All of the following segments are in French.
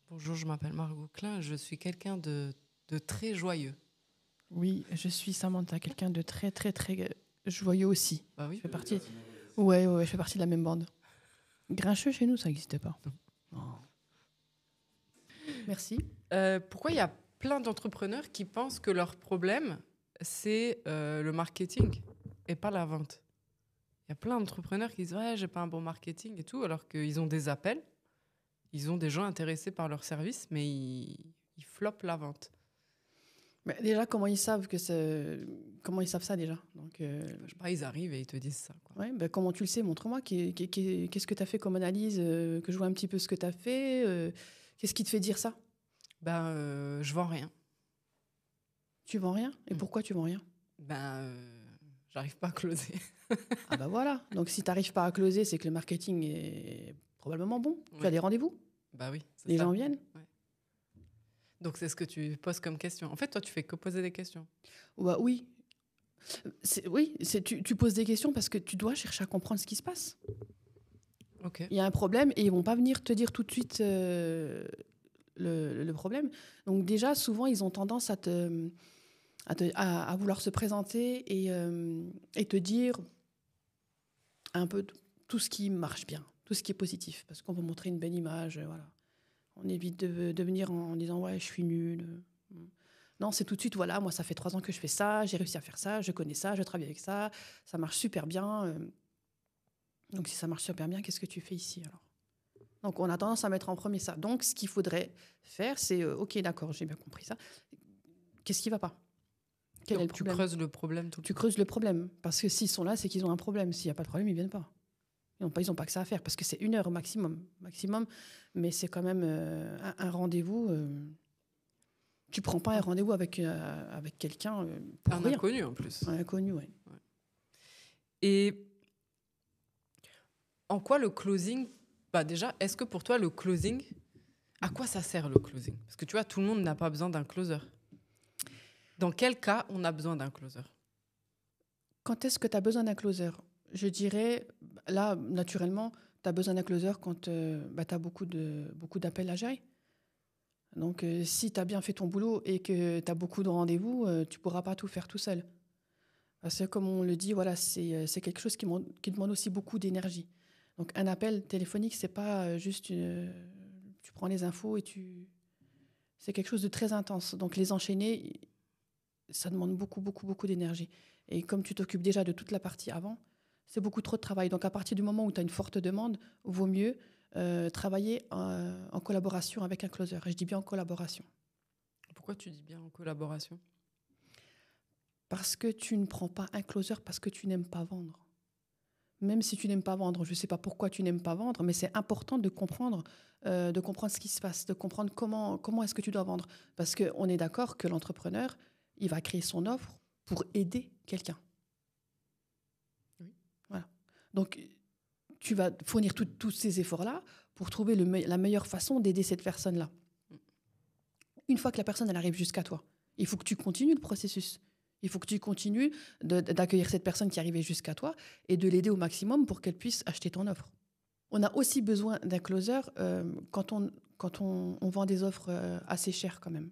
Bonjour, je m'appelle Margot Klein, je suis quelqu'un de très joyeux. Oui, je suis Samantha, quelqu'un de très, très, très joyeux aussi. Bah Je oui. fais partie. Ouais, je fais partie de la même bande. Grincheux chez nous, ça n'existe pas. Oh. Merci. Pourquoi il y a plein d'entrepreneurs qui pensent que leur problème, c'est le marketing et pas la vente? Il y a plein d'entrepreneurs qui disent ouais, j'ai pas un bon marketing et tout, alors qu'ils ont des appels, ils ont des gens intéressés par leur service, mais ils floppent la vente. Mais déjà, comment ils savent ça déjà? Donc, Je sais pas, ils arrivent et ils te disent ça, quoi. ouais, ben, comment tu le sais? Montre-moi. Qu'est-ce que tu as fait comme analyse? Que je vois un petit peu ce que tu as fait. Qu'est-ce qui te fait dire ça? Je vends rien. Tu vends rien? Et pourquoi tu vends rien? J'arrive pas à closer. Ah bah voilà. Donc si tu n'arrives pas à closer, c'est que le marketing est probablement bon. Tu as Ouais. des rendez-vous? Bah oui, c'est Les ça. gens viennent? Ouais. Donc c'est ce que tu poses comme question. En fait, toi, tu fais que poser des questions. Bah, oui. Tu poses des questions parce que tu dois chercher à comprendre ce qui se passe. Ok. Il y a un problème et ils vont pas venir te dire tout de suite le problème. Donc déjà, souvent, ils ont tendance à vouloir se présenter et te dire un peu tout ce qui marche bien, tout ce qui est positif, parce qu'on veut montrer une belle image. Voilà. On évite de venir en disant « ouais, je suis nulle ». Non, c'est tout de suite, voilà, moi, ça fait 3 ans que je fais ça, j'ai réussi à faire ça, je connais ça, je travaille avec ça, ça marche super bien. Donc, si ça marche super bien, qu'est-ce que tu fais ici alors? Donc, on a tendance à mettre en premier ça. Donc, ce qu'il faudrait faire, c'est, OK, d'accord, j'ai bien compris ça. Qu'est-ce qui ne va pas? Quel est le Donc tu problème? creuses le problème tout le Tu temps. creuses le problème. Parce que s'ils sont là, c'est qu'ils ont un problème. S'il n'y a pas de problème, ils ne viennent pas. Ils n'ont pas que ça à faire. Parce que c'est 1 heure au maximum. Mais c'est quand même un rendez-vous. Tu ne prends pas un rendez-vous avec quelqu'un pour Un rien. inconnu en plus. Un inconnu, oui. Ouais. Et en quoi le closing, déjà, est-ce que pour toi le closing, à quoi ça sert le closing? Parce que tu vois, tout le monde n'a pas besoin d'un closer. Dans quel cas on a besoin d'un closer? Quand est-ce que tu as besoin d'un closer? Je dirais, là, naturellement, tu as besoin d'un closer quand tu as beaucoup d'appels à gérer. Donc, si tu as bien fait ton boulot et que tu as beaucoup de rendez-vous, tu ne pourras pas tout faire tout seul. Parce que, comme on le dit, voilà, c'est quelque chose qui demande aussi beaucoup d'énergie. Donc, un appel téléphonique, ce n'est pas juste tu prends les infos et c'est quelque chose de très intense. Donc, les enchaîner, ça demande beaucoup, beaucoup, beaucoup d'énergie. Et comme tu t'occupes déjà de toute la partie avant, c'est beaucoup trop de travail. Donc, à partir du moment où tu as une forte demande, vaut mieux travailler en collaboration avec un closer. Et je dis bien en collaboration. Pourquoi tu dis bien en collaboration? Parce que tu ne prends pas un closer parce que tu n'aimes pas vendre. Même si tu n'aimes pas vendre, je ne sais pas pourquoi tu n'aimes pas vendre, mais c'est important de comprendre ce qui se passe, de comprendre comment est-ce que tu dois vendre. Parce qu'on est d'accord que l'entrepreneur, il va créer son offre pour aider quelqu'un. Oui. Voilà. Donc, tu vas fournir tous ces efforts-là pour trouver la meilleure façon d'aider cette personne-là. Une fois que la personne elle arrive jusqu'à toi, il faut que tu continues le processus. Il faut que tu continues d'accueillir cette personne qui est arrivée jusqu'à toi et de l'aider au maximum pour qu'elle puisse acheter ton offre. On a aussi besoin d'un closer quand on vend des offres assez chères quand même.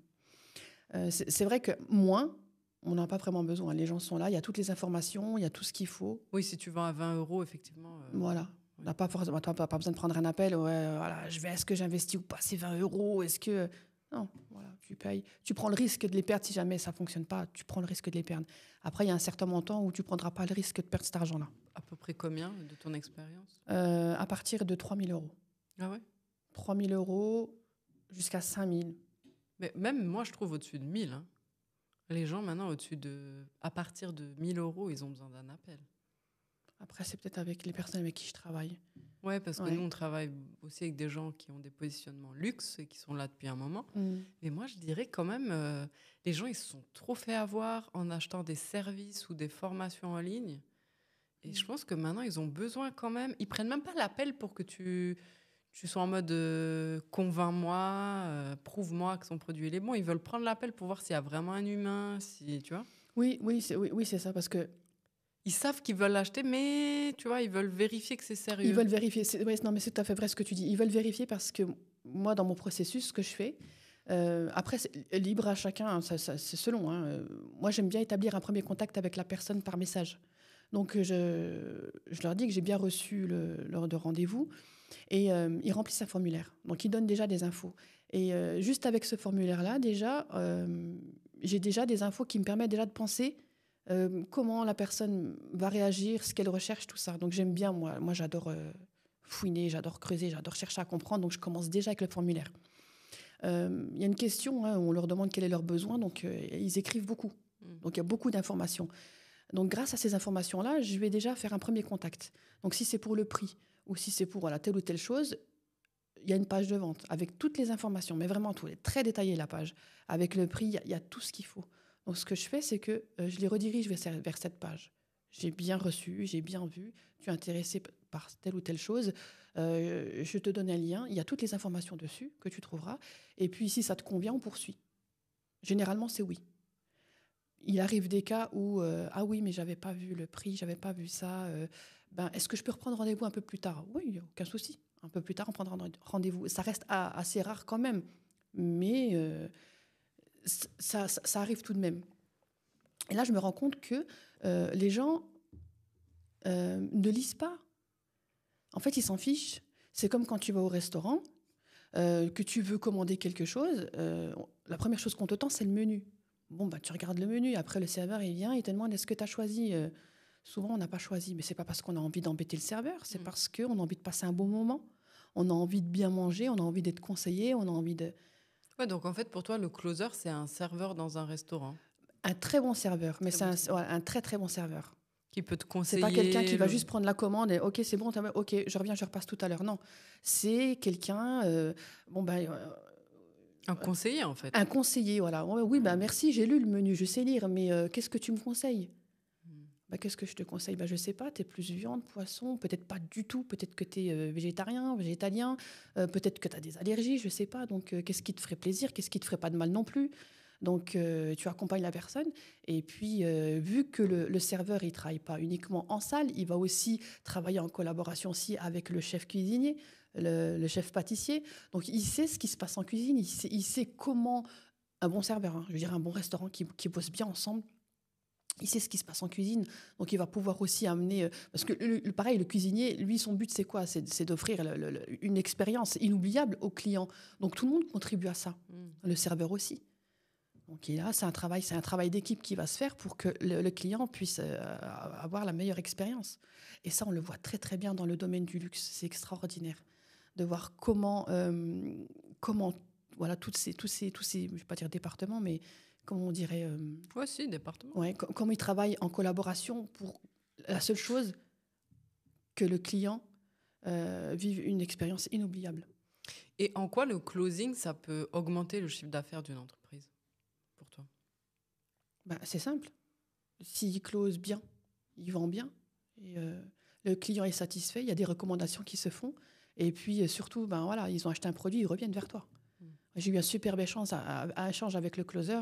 C'est vrai que moins, on n'a pas vraiment besoin. Les gens sont là, il y a toutes les informations, il y a tout ce qu'il faut. Oui, si tu vends à 20 €, effectivement. Voilà. On n'a pas forcément, toi, pas besoin de prendre un appel. Ouais, voilà, est-ce que j'investis ou pas ces 20 €? Est-ce que... Non, voilà, tu payes. Tu prends le risque de les perdre si jamais ça ne fonctionne pas. Tu prends le risque de les perdre. Après, il y a un certain montant où tu ne prendras pas le risque de perdre cet argent-là. À peu près combien de ton expérience? À partir de 3 000 €. Ah ouais? 3 000 € jusqu'à 5 000. Mais même moi, je trouve au-dessus de 1000. Hein. Les gens, maintenant, à partir de 1000 €, ils ont besoin d'un appel. Après, c'est peut-être avec les personnes avec qui je travaille. Ouais, parce que nous, on travaille aussi avec des gens qui ont des positionnements luxe et qui sont là depuis un moment. Mais moi, je dirais quand même, les gens, ils se sont trop fait avoir en achetant des services ou des formations en ligne. Et je pense que maintenant, ils ont besoin quand même... Ils prennent même pas l'appel pour que tu sois en mode convainc-moi, prouve-moi que son produit il est bon. Ils veulent prendre l'appel pour voir s'il y a vraiment un humain, tu vois. Oui, c'est ça, parce que... Ils savent qu'ils veulent l'acheter, mais tu vois, ils veulent vérifier que c'est sérieux. Ils veulent vérifier. Non, mais c'est tout à fait vrai ce que tu dis. Ils veulent vérifier parce que moi, dans mon processus, ce que je fais, après, c'est libre à chacun, hein, c'est selon. Hein. Moi, j'aime bien établir un premier contact avec la personne par message. Donc, je leur dis que j'ai bien reçu l'heure de rendez-vous et ils remplissent un formulaire. Donc, ils donnent déjà des infos. Et juste avec ce formulaire-là, déjà, j'ai déjà des infos qui me permettent déjà de penser comment la personne va réagir, ce qu'elle recherche, tout ça. Donc, j'aime bien, moi j'adore fouiner, j'adore creuser, j'adore chercher à comprendre. Donc, je commence déjà avec le formulaire. Il y a une question, hein, où on leur demande quel est leur besoin, donc ils écrivent beaucoup. Donc il y a beaucoup d'informations. Donc grâce à ces informations-là, je vais déjà faire un premier contact. Donc si c'est pour le prix ou si c'est pour voilà, telle ou telle chose, il y a une page de vente avec toutes les informations, mais vraiment tout, elle est très détaillée la page. Avec le prix, il y a tout ce qu'il faut. Donc ce que je fais, c'est que je les redirige vers cette page. J'ai bien reçu, j'ai bien vu, tu es intéressé par telle ou telle chose, je te donne un lien, il y a toutes les informations dessus que tu trouveras, et puis si ça te convient, on poursuit. Généralement, c'est oui. Il arrive des cas où, ah oui, mais j'avais pas vu le prix, j'avais pas vu ça, est-ce que je peux reprendre rendez-vous un peu plus tard? Oui, il n'y a aucun souci. Un peu plus tard, on prendra rendez-vous. Ça reste assez rare quand même, mais ça arrive tout de même. Et là, je me rends compte que les gens ne lisent pas. En fait, ils s'en fichent. C'est comme quand tu vas au restaurant, que tu veux commander quelque chose, la première chose qu'on te tend, c'est le menu. Bon, tu regardes le menu, après le serveur, il vient, il te demande est-ce que tu as choisi. Souvent, on n'a pas choisi, mais ce n'est pas parce qu'on a envie d'embêter le serveur, c'est parce qu'on a envie de passer un bon moment, on a envie de bien manger, on a envie d'être conseillé, on a envie de... Ouais, donc en fait, pour toi, le closer, c'est un serveur dans un restaurant. Un très bon serveur, mais c'est un très très bon serveur. Qui peut te conseiller. C'est pas quelqu'un qui va juste prendre la commande et ok, c'est bon, ok, je reviens, je repasse tout à l'heure. Non, c'est quelqu'un, un conseiller en fait. Un conseiller, voilà. Oui, merci, j'ai lu le menu, je sais lire, mais qu'est-ce que tu me conseilles? Qu'est-ce que je te conseille? Je sais pas, tu es plus viande, poisson, peut-être pas du tout, peut-être que tu es végétarien, végétalien, peut-être que tu as des allergies, je sais pas. Donc, qu'est-ce qui te ferait plaisir? Qu'est-ce qui te ferait pas de mal non plus? Donc, tu accompagnes la personne. Et puis, vu que le serveur, il travaille pas uniquement en salle, il va aussi travailler en collaboration aussi avec le chef cuisinier, le chef pâtissier. Donc, il sait ce qui se passe en cuisine, il sait comment... Un bon serveur, hein, je veux dire un bon restaurant qui bosse bien ensemble, il sait ce qui se passe en cuisine, donc il va pouvoir aussi amener... Parce que, pareil, le cuisinier, lui, son but, c'est quoi? C'est d'offrir une expérience inoubliable aux clients. Donc tout le monde contribue à ça, le serveur aussi. Donc là, c'est un travail d'équipe qui va se faire pour que le client puisse avoir la meilleure expérience. Et ça, on le voit très, très bien dans le domaine du luxe. C'est extraordinaire de voir comment voilà, tous ces, je ne vais pas dire départements, mais comment on dirait... Oui, si, département. Ouais, comment ils travaillent en collaboration pour la seule chose que le client vive une expérience inoubliable. Et en quoi le closing, ça peut augmenter le chiffre d'affaires d'une entreprise, pour toi? C'est simple. S'il close bien, il vend bien, et le client est satisfait, il y a des recommandations qui se font, et puis surtout, voilà, ils ont acheté un produit, ils reviennent vers toi. J'ai eu un superbe échange avec le closer.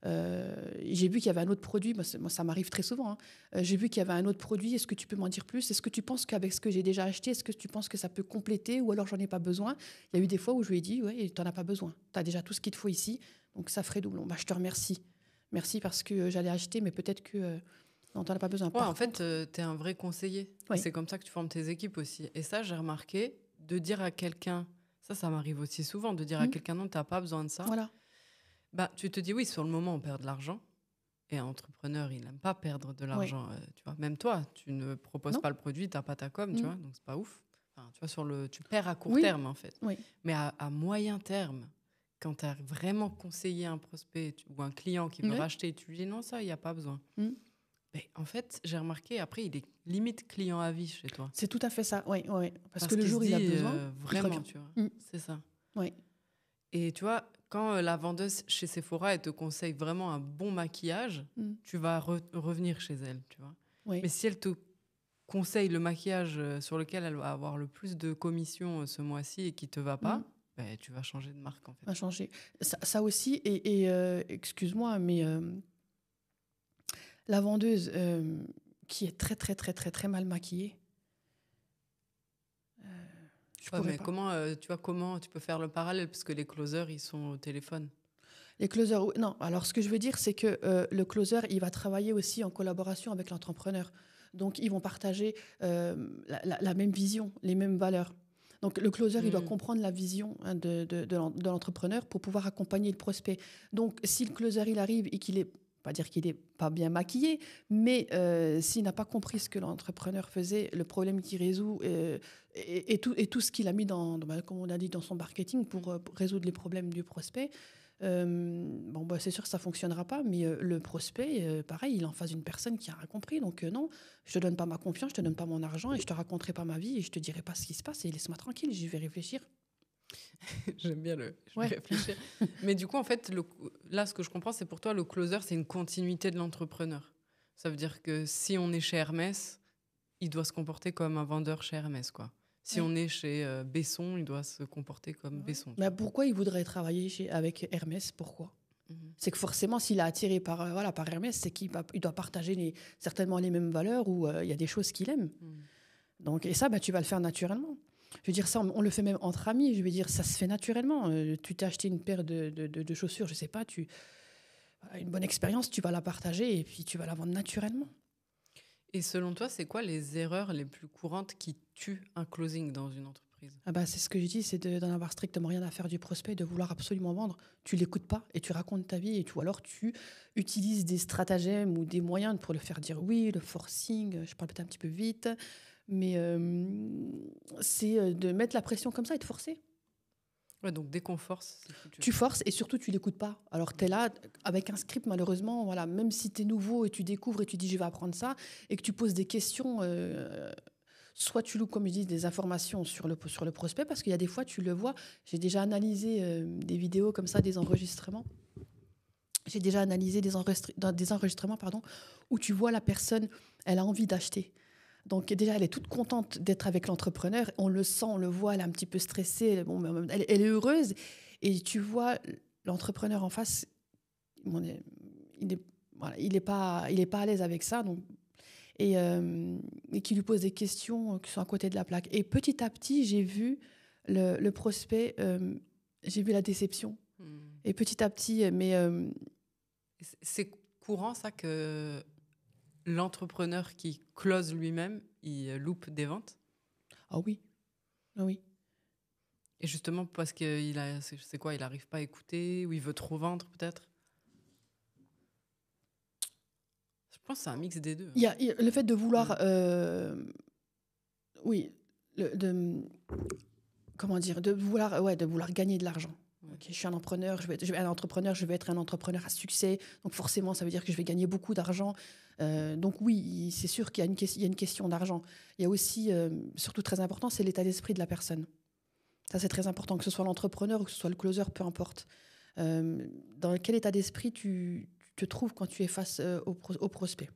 J'ai vu qu'il y avait un autre produit. Moi, ça m'arrive très souvent. Hein. J'ai vu qu'il y avait un autre produit. Est-ce que tu peux m'en dire plus? Est-ce que tu penses qu'avec ce que j'ai déjà acheté, est-ce que tu penses que ça peut compléter ou alors j'en ai pas besoin? Il y a eu des fois où je lui ai dit, ouais, tu n'en as pas besoin. Tu as déjà tout ce qu'il te faut ici. Donc, ça ferait doublon. Je te remercie. Merci parce que j'allais acheter, mais peut-être que non, tu n'en as pas besoin. Ouais, en fait, tu es un vrai conseiller. Oui. C'est comme ça que tu formes tes équipes aussi. Et ça, j'ai remarqué, de dire à quelqu'un... Ça m'arrive aussi souvent, de dire à quelqu'un, non, tu n'as pas besoin de ça. Voilà. Tu te dis, oui, sur le moment, on perd de l'argent. Et un entrepreneur, il n'aime pas perdre de l'argent. Tu vois. Même toi, tu ne proposes pas le produit, tu n'as pas ta com, tu vois, donc c'est pas ouf. Enfin, tu vois, tu perds à court terme, en fait. Oui. Mais à moyen terme, quand tu as vraiment conseillé un prospect ou un client qui veut racheter, tu lui dis, non, ça, il n'y a pas besoin. Mais en fait, j'ai remarqué, après, il est limite client à vie chez toi. C'est tout à fait ça, oui. Parce que le jour où il a besoin, vraiment, tu vois, c'est ça. Oui. Et tu vois, quand la vendeuse chez Sephora, elle te conseille vraiment un bon maquillage, tu vas revenir chez elle, tu vois. Oui. Mais si elle te conseille le maquillage sur lequel elle va avoir le plus de commissions ce mois-ci et qui ne te va pas, tu vas changer de marque, en fait. Va changer. Ça aussi, et excuse-moi, mais la vendeuse qui est très, très, très, très, très mal maquillée, Mais comment tu peux faire le parallèle parce que les closers, ils sont au téléphone. Les closers, non. Alors, ce que je veux dire, c'est que le closer, il va travailler aussi en collaboration avec l'entrepreneur. Donc, ils vont partager la même vision, les mêmes valeurs. Donc, le closer, il doit comprendre la vision de l'entrepreneur pour pouvoir accompagner le prospect. Donc, si le closer, il arrive et qu'il est, pas dire qu'il n'est pas bien maquillé, mais s'il n'a pas compris ce que l'entrepreneur faisait, le problème qu'il résout et tout ce qu'il a mis comme on a dit, dans son marketing pour résoudre les problèmes du prospect, c'est sûr que ça ne fonctionnera pas, mais le prospect, pareil, il est en face d'une personne qui a rien compris. Donc non, je ne te donne pas ma confiance, je ne te donne pas mon argent et je ne te raconterai pas ma vie et je ne te dirai pas ce qui se passe et laisse-moi tranquille, j'y vais réfléchir. J'aime bien je vais réfléchir. Mais du coup, en fait, là, ce que je comprends, c'est pour toi, le closer, c'est une continuité de l'entrepreneur. Ça veut dire que si on est chez Hermès, il doit se comporter comme un vendeur chez Hermès, quoi. Si on est chez Besson, il doit se comporter comme Besson. Mais pourquoi il voudrait travailler avec Hermès? Pourquoi? C'est que forcément, s'il est attiré par Hermès, c'est qu'il doit partager certainement les mêmes valeurs ou il y a des choses qu'il aime. Donc, et ça, tu vas le faire naturellement. Je veux dire, ça, on le fait même entre amis. Je veux dire, ça se fait naturellement. Tu t'es acheté une paire de chaussures, je sais pas, une bonne expérience, tu vas la partager et puis tu vas la vendre naturellement. Et selon toi, c'est quoi les erreurs les plus courantes qui tuent un closing dans une entreprise? C'est ce que je dis, c'est d'en avoir strictement rien à faire du prospect, de vouloir absolument vendre. Tu l'écoutes pas et tu racontes ta vie ou alors tu utilises des stratagèmes ou des moyens pour le faire dire oui, le forcing, je parle peut-être un petit peu vite, mais c'est de mettre la pression comme ça et de forcer. Ouais, donc dès qu'on force, c'est foutu. Tu forces et surtout tu l'écoutes pas. Alors tu es là avec un script, malheureusement, voilà, même si tu es nouveau et tu découvres et tu dis je vais apprendre ça et que tu poses des questions, soit tu loues, comme je dis, des informations sur le prospect, parce qu'il y a des fois, tu le vois, j'ai déjà analysé des vidéos comme ça, des enregistrements. J'ai déjà analysé des enregistrements où tu vois la personne, elle a envie d'acheter. Donc déjà, elle est toute contente d'être avec l'entrepreneur. On le sent, on le voit, elle est un petit peu stressée. Elle est heureuse. Et tu vois l'entrepreneur en face, il est pas à l'aise avec ça. Donc, et qui lui pose des questions qui sont à côté de la plaque. Et petit à petit, j'ai vu le prospect, j'ai vu la déception. Et petit à petit, c'est courant ça que l'entrepreneur qui close lui-même, il loupe des ventes? Ah oui. Ah oui. Et justement parce qu'il il n'arrive pas à écouter ou il veut trop vendre peut-être? Je pense que c'est un mix des deux. Il y a le fait de vouloir, de vouloir gagner de l'argent. Okay, je suis un entrepreneur, je vais être un entrepreneur à succès. Donc forcément, ça veut dire que je vais gagner beaucoup d'argent. Donc oui, c'est sûr qu'il y a une question d'argent. Il y a aussi, surtout très important, c'est l'état d'esprit de la personne. Ça, c'est très important, que ce soit l'entrepreneur ou que ce soit le closer, peu importe. Dans quel état d'esprit tu te trouves quand tu es face au prospect.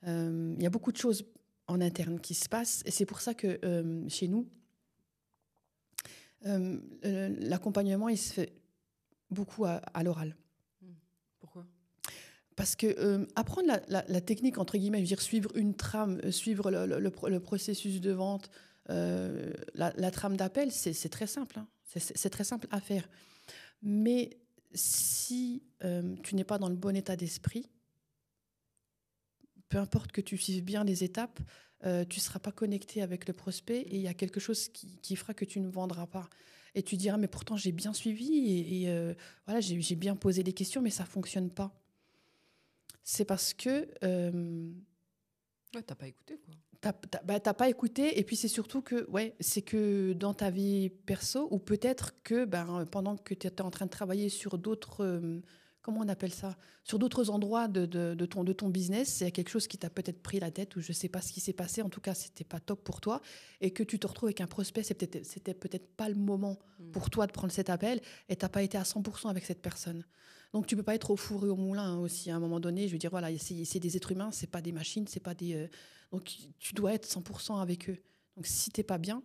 Il y a beaucoup de choses en interne qui se passent. Et c'est pour ça que chez nous, l'accompagnement, il se fait beaucoup à l'oral. Pourquoi? Parce que apprendre la technique, entre guillemets, je veux dire, suivre une trame, suivre le processus de vente, la trame d'appel, c'est très simple. Hein. C'est très simple à faire. Mais si tu n'es pas dans le bon état d'esprit, peu importe que tu suives bien les étapes, tu ne seras pas connecté avec le prospect et il y a quelque chose qui fera que tu ne vendras pas. Et tu diras, mais pourtant j'ai bien suivi et voilà, j'ai bien posé des questions, mais ça ne fonctionne pas. C'est parce que... Ouais, t'as pas écouté, quoi. T'as pas écouté, et puis c'est surtout que, c'est que dans ta vie perso, ou peut-être que pendant que tu étais en train de travailler sur d'autres... comment on appelle ça? Sur d'autres endroits de ton business, il y a quelque chose qui t'a peut-être pris la tête, ou je ne sais pas ce qui s'est passé, en tout cas, c'était pas top pour toi, et que tu te retrouves avec un prospect, c'était peut-être pas le moment pour toi de prendre cet appel, et tu n'as pas été à 100% avec cette personne. Donc, tu ne peux pas être au four et au moulin aussi, à un moment donné. Je veux dire, voilà, c'est des êtres humains, ce n'est pas des machines, c'est pas des... donc, tu dois être 100% avec eux. Donc, si tu n'es pas bien,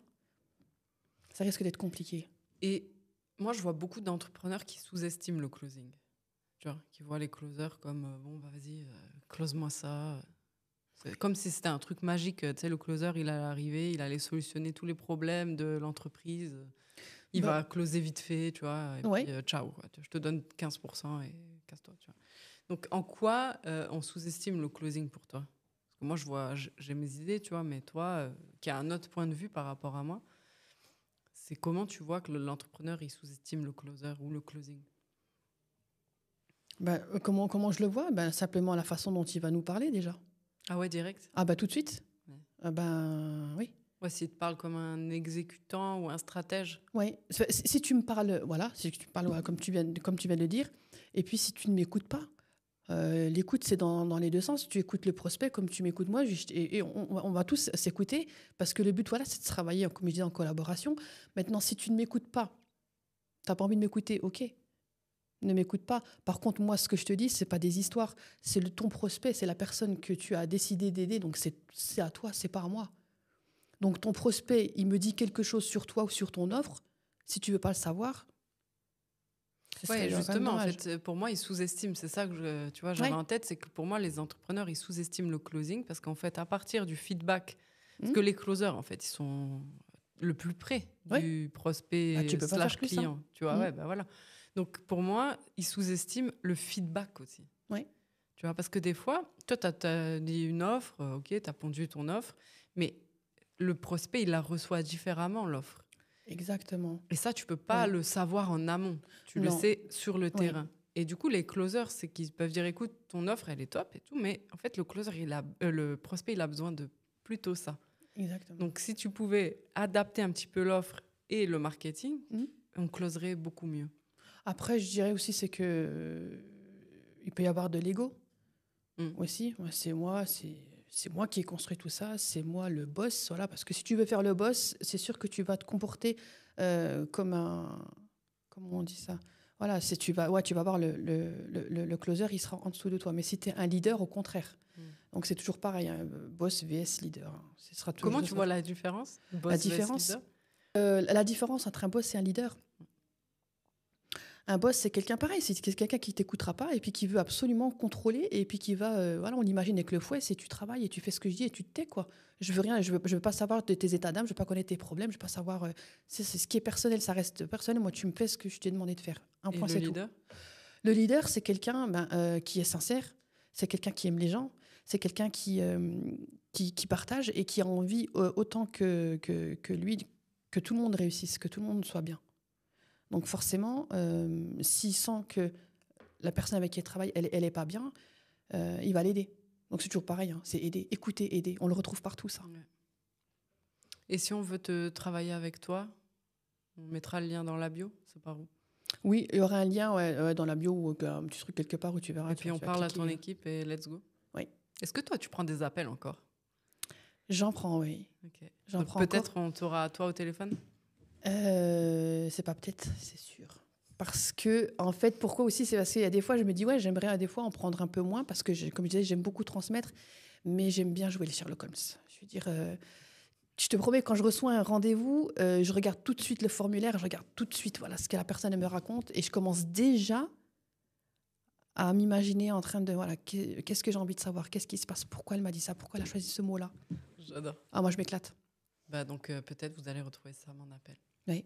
ça risque d'être compliqué. Et moi, je vois beaucoup d'entrepreneurs qui sous-estiment le closing. Tu vois, qui voient les closers comme, bon, vas-y, close-moi ça. C'est comme si c'était un truc magique. Tu sais, le closer, il allait arriver, il allait solutionner tous les problèmes de l'entreprise. Il va closer vite fait, tu vois, et puis ciao, quoi. Je te donne 15% et casse-toi, tu vois. Donc, en quoi on sous-estime le closing pour toi? Parce que moi, j'ai mes idées, tu vois, mais toi, qui as un autre point de vue par rapport à moi, c'est comment tu vois que l'entrepreneur, il sous-estime le closer ou le closing? Comment je le vois? Simplement la façon dont il va nous parler déjà. Ah ouais, direct? Ah tout de suite? Ouais. Oui. Ouais, s'il te parle comme un exécutant ou un stratège. Oui. Si tu me parles, si tu parles comme tu viens de le dire, et puis si tu ne m'écoutes pas, l'écoute, c'est dans les deux sens. Tu écoutes le prospect comme tu m'écoutes moi, et on va tous s'écouter, parce que le but, c'est de travailler, comme je disais, en collaboration. Maintenant, si tu ne m'écoutes pas, tu n'as pas envie de m'écouter, ok, ne m'écoute pas. Par contre, moi, ce que je te dis, c'est pas des histoires. C'est ton prospect, c'est la personne que tu as décidé d'aider, donc c'est à toi, c'est pas à moi. Donc ton prospect, il me dit quelque chose sur toi ou sur ton offre. Si tu veux pas le savoir, ouais, justement, en fait, pour moi, ils sous-estiment. C'est ça que tu vois, j'avais en tête, c'est que pour moi, les entrepreneurs, ils sous-estiment le closing parce qu'en fait, à partir du feedback, parce que les closers, en fait, ils sont le plus près du prospect / client. Tu vois, voilà. Donc pour moi, ils sous-estiment le feedback aussi. Oui. Tu vois, parce que des fois, toi, tu as dit une offre, ok, tu as pondu ton offre, mais le prospect, il la reçoit différemment, l'offre. Exactement. Et ça, tu peux pas le savoir en amont. Tu le sais sur le terrain. Et du coup, les closers, c'est qu'ils peuvent dire, écoute, ton offre, elle est top et tout, mais en fait, le prospect, il a besoin de plutôt ça. Exactement. Donc, si tu pouvais adapter un petit peu l'offre et le marketing, on closerait beaucoup mieux. Après, je dirais aussi, c'est que il peut y avoir de l'ego aussi. C'est moi qui ai construit tout ça, c'est moi le boss. Voilà, parce que si tu veux faire le boss, c'est sûr que tu vas te comporter comme un... Comment on dit ça? Voilà, tu vas voir le closer, il sera en dessous de toi. Mais si tu es un leader, au contraire. Donc c'est toujours pareil, hein, boss vs leader. Ce sera toujours Comment tu vois la différence? La différence entre un boss et un leader. Un boss, c'est quelqu'un pareil, c'est quelqu'un qui t'écoutera pas et puis qui veut absolument contrôler et puis qui va, on l'imagine avec le fouet, c'est tu travailles et tu fais ce que je dis et tu te tais, quoi. Je veux rien, je veux pas savoir de tes états d'âme, je veux pas connaître tes problèmes, je veux pas savoir. C'est ce qui est personnel, ça reste personnel. Moi, tu me fais ce que je t'ai demandé de faire. Un point, c'est tout. Le leader, c'est quelqu'un qui est sincère, c'est quelqu'un qui aime les gens, c'est quelqu'un qui partage et qui a envie autant que lui, que tout le monde réussisse, que tout le monde soit bien. Donc forcément, s'il sent que la personne avec qui il travaille, elle est pas bien, il va l'aider. Donc c'est toujours pareil, hein, c'est aider, écouter, aider. On le retrouve partout, ça. Ouais. Et si on veut te travailler avec toi, on mettra le lien dans la bio, c'est par où? Oui, il y aura un lien dans la bio ou un petit truc quelque part où tu verras. Et puis on parle à ton équipe et let's go. Oui. Est-ce que toi, tu prends des appels encore? J'en prends, oui. Okay. J'en prends peut-être on t'aura toi au téléphone? C'est pas peut-être, c'est sûr. Parce que, en fait, pourquoi aussi? C'est parce qu'il y a des fois, je me dis, ouais, j'aimerais des fois en prendre un peu moins parce que, comme je disais, j'aime beaucoup transmettre, mais j'aime bien jouer le Sherlock Holmes. Je veux dire, je te promets, quand je reçois un rendez-vous, je regarde tout de suite le formulaire, je regarde tout de suite ce que la personne me raconte et je commence déjà à m'imaginer en train de, qu'est-ce que j'ai envie de savoir, qu'est-ce qui se passe, pourquoi elle m'a dit ça, pourquoi elle a choisi ce mot-là. J'adore. Ah, moi, je m'éclate. Donc, peut-être vous allez retrouver ça, mon appel. Oui.